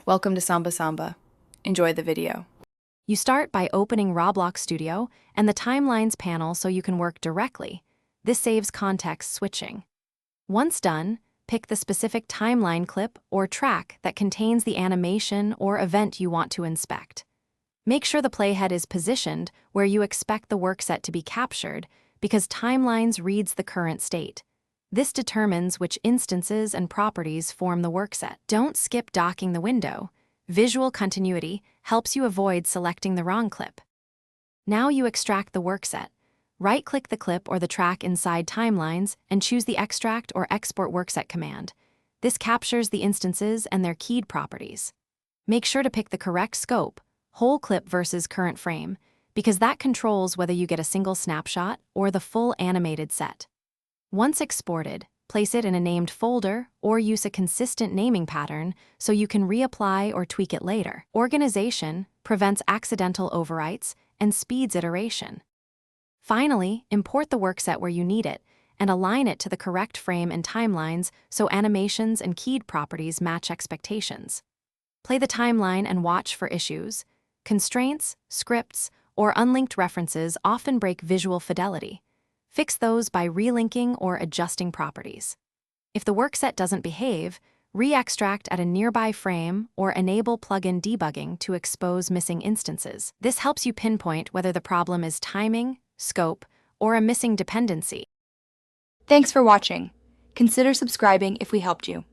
Welcome to Samba Samba. Enjoy the video. You start by opening Roblox Studio and the Timelines panel so you can work directly. This saves context switching. Once done, pick the specific timeline clip or track that contains the animation or event you want to inspect. Make sure the playhead is positioned where you expect the workset to be captured because Timelines reads the current state. This determines which instances and properties form the workset. Don't skip docking the window. Visual continuity helps you avoid selecting the wrong clip. Now you extract the workset. Right-click the clip or the track inside Timelines and choose the Extract or Export Workset command. This captures the instances and their keyed properties. Make sure to pick the correct scope, whole clip versus current frame, because that controls whether you get a single snapshot or the full animated set. Once exported, place it in a named folder or use a consistent naming pattern so you can reapply or tweak it later. Organization prevents accidental overwrites and speeds iteration. Finally, import the workset where you need it and align it to the correct frame and timelines so animations and keyed properties match expectations. Play the timeline and watch for issues. Constraints, scripts, or unlinked references often break visual fidelity. Fix those by relinking or adjusting properties. If the workset doesn't behave, re-extract at a nearby frame or enable plugin debugging to expose missing instances. This helps you pinpoint whether the problem is timing, scope, or a missing dependency. Thanks for watching. Consider subscribing if we helped you.